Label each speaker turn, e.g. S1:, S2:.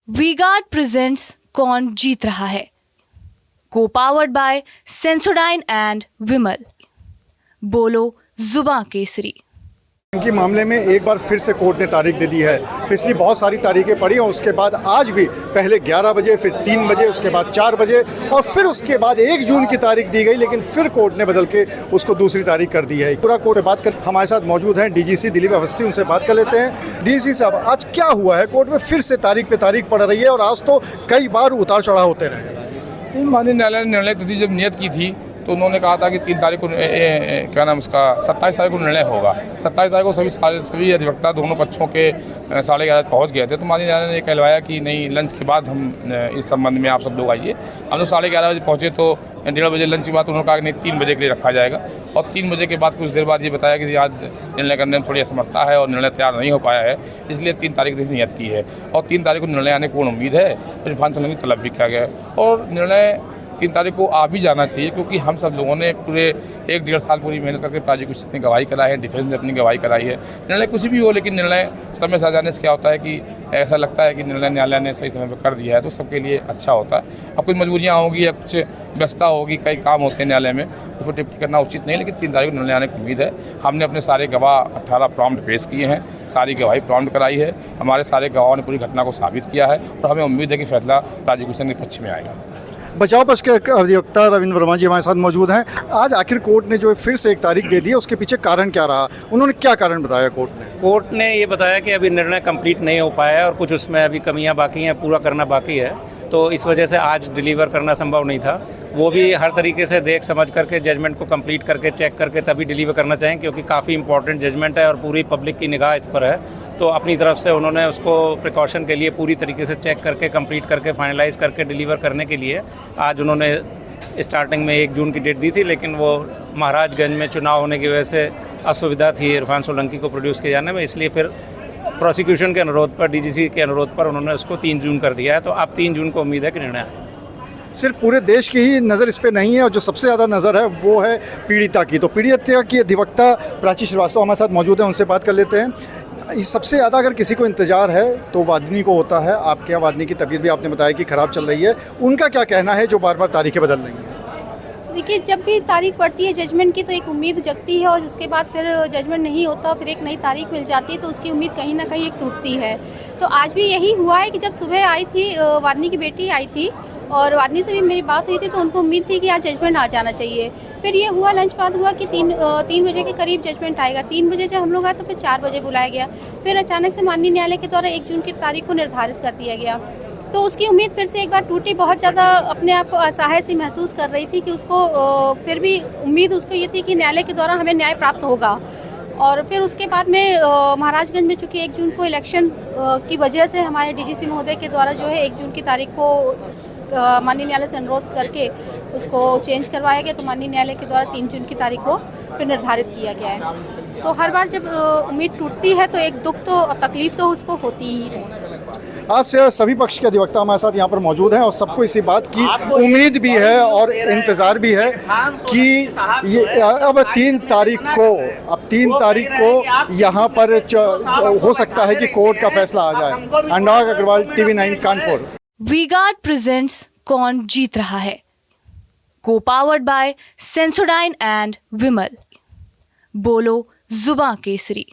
S1: We Guard presents कौन जीत रहा है, co powered by Sensodyne and Vimal. बोलो जुबां केसरी।
S2: के मामले में एक बार फिर से कोर्ट ने तारीख दे दी है। पिछली बहुत सारी तारीखें पड़ी और उसके बाद आज भी पहले 11 बजे, फिर 3 बजे, उसके बाद 4 बजे और फिर उसके बाद 1 जून की तारीख दी गई, लेकिन फिर कोर्ट ने बदल के उसको दूसरी तारीख कर दी है। पूरा कोर्ट पे बात कर हमारे साथ मौजूद हैं डीजीसी दिलीप अवस्थी, उनसे बात कर लेते हैं। डीजीसी साहब, आज क्या हुआ है? कोर्ट में फिर से तारीख पे तारीख पड़ रही है और आज तो कई बार उतार चढ़ाव होते रहे।
S3: माननीय न्यायालय ने निर्णय तिथि जब नियत की थी तो उन्होंने कहा था कि 3 तारीख को क्या नाम उसका 27 तारीख को निर्णय होगा। 27 तारीख को सभी अधिवक्ता दोनों पक्षों के 11:30 पहुंच गए थे। तो माननीय न्यायालय ने कहलवाया कि नहीं, लंच के बाद हम इस संबंध में आप सब लोग आइए। हम लोग 11:30 बजे पहुँचे तो 1:30 बजे लंच के बाद उन्होंने कहा कि नहीं, 3 बजे के लिए रखा जाएगा। और 3 बजे के बाद कुछ देर बाद ये बताया कि आज निर्णय करने में थोड़ी असमर्थता है और निर्णय तैयार नहीं हो पाया है, इसलिए 3 तारीख से नियत की है और 3 तारीख को निर्णय आने की पूर्ण उम्मीद है। इरफान सोलंकी तलब भी किया गया और निर्णय 3 तारीख को आ भी जाना चाहिए, क्योंकि हम सब लोगों ने पूरे 1-1.5 साल पूरी मेहनत करके प्रोसिक्यूशन ने गवाही कराई है, डिफेंस ने अपनी गवाही कराई है। निर्णय कुछ भी हो, लेकिन निर्णय समय से आ जाने से क्या होता है कि ऐसा लगता है कि निर्णय न्यायालय ने सही समय पर कर दिया है तो सबके लिए अच्छा होता है। अब कुछ मजबूरियाँ होंगी या कुछ व्यस्तता होगी, कई काम होते हैं न्यायालय में, उसको टिप्पणी करना उचित नहीं, लेकिन 3 तारीख को निर्णय आने की उम्मीद है। हमने अपने सारे गवाह 18 प्रॉम्प्ट पेश किए हैं, सारी गवाही प्रॉम्प्ट कराई है। हमारे सारे गवाहों ने पूरी घटना को साबित किया है और हमें उम्मीद है कि फैसला प्रोसिक्यूशन के पक्ष में आएगा।
S2: बचाव पक्ष के अधिवक्ता रविंद्र वर्मा जी हमारे साथ मौजूद हैं। आज आखिर कोर्ट ने जो फिर से एक तारीख दे दी है, उसके पीछे कारण क्या रहा? उन्होंने क्या कारण बताया कोर्ट ने?
S4: कोर्ट ने ये बताया कि अभी निर्णय कंप्लीट नहीं हो पाया है और कुछ उसमें अभी कमियां बाकी हैं, पूरा करना बाकी है, तो इस वजह से आज डिलीवर करना संभव नहीं था। वो भी हर तरीके से देख समझ करके जजमेंट को कंप्लीट करके चेक करके तभी डिलीवर करना चाहें, क्योंकि काफ़ी इंपॉर्टेंट जजमेंट है और पूरी पब्लिक की निगाह इस पर है। तो अपनी तरफ से उन्होंने उसको प्रिकॉशन के लिए पूरी तरीके से चेक करके कंप्लीट करके फाइनलाइज करके डिलीवर करने के लिए आज उन्होंने स्टार्टिंग में 1 जून की डेट दी थी, लेकिन वो महाराजगंज में चुनाव होने की वजह से असुविधा थी इरफान सोलंकी को प्रोड्यूस किए जाने में, इसलिए फिर प्रोसिक्यूशन के अनुरोध पर, डीजीसी के अनुरोध पर उन्होंने उसको 3 जून कर दिया है। तो अब 3 जून को उम्मीद है कि निर्णय आए।
S2: सिर्फ पूरे देश की ही नज़र इस पे नहीं है और जो सबसे ज़्यादा नज़र है वो है पीड़िता की। तो पीड़िता की अधिवक्ता प्राची श्रीवास्तव हमारे साथ मौजूद है, उनसे बात कर लेते हैं। सबसे ज़्यादा अगर किसी को इंतजार है तो वादनी को होता है। आपके यहाँ वादनी की तबीयत भी आपने बताया कि ख़राब चल रही है, उनका क्या कहना है जो बार बार तारीखें बदल रही हैं?
S5: देखिए, जब भी तारीख पड़ती है जजमेंट की तो एक उम्मीद जगती है और उसके बाद फिर जजमेंट नहीं होता, फिर एक नई तारीख मिल जाती है तो उसकी उम्मीद कहीं ना कहीं एक टूटती है। तो आज भी यही हुआ है कि जब सुबह आई थी, वादनी की बेटी आई थी और वादनी से भी मेरी बात हुई थी तो उनको उम्मीद थी कि आज जजमेंट आ जाना चाहिए। फिर ये हुआ, लंच बाद हुआ कि 3 बजे के करीब जजमेंट आएगा। 3 बजे जब हम लोग आए तो फिर 4 बजे बुलाया गया। फिर अचानक से माननीय न्यायालय के द्वारा 1 जून की तारीख को निर्धारित कर दिया गया, तो उसकी उम्मीद फिर से एक बार टूटी। बहुत ज़्यादा अपने आप को असहाय सी महसूस कर रही थी कि उसको फिर भी उम्मीद उसको ये थी कि न्यायालय के द्वारा हमें न्याय प्राप्त होगा। और फिर उसके बाद में महाराजगंज में चूँकि 1 जून को इलेक्शन की वजह से हमारे डीजीसी महोदय के द्वारा जो है 1 जून की तारीख को माननीय न्यायालय से अनुरोध करके उसको चेंज करवाया गया, तो माननीय न्यायालय के द्वारा 3 जून की तारीख को फिर निर्धारित किया गया है। तो हर बार जब उम्मीद टूटती है तो एक दुख तो, तकलीफ तो उसको होती ही है।
S2: आज से सभी पक्ष के अधिवक्ता हमारे साथ यहाँ पर मौजूद हैं और सबको इसी बात की उम्मीद भी है और इंतज़ार भी है कि ये अब 3 तारीख को यहाँ पर हो सकता है कि कोर्ट का फैसला आ जाए। Anurag Agarwal, TV9 Kanpur.
S1: V Guard presents कौन जीत रहा है, co powered by Sensodyne and Vimal. बोलो जुबां केसरी।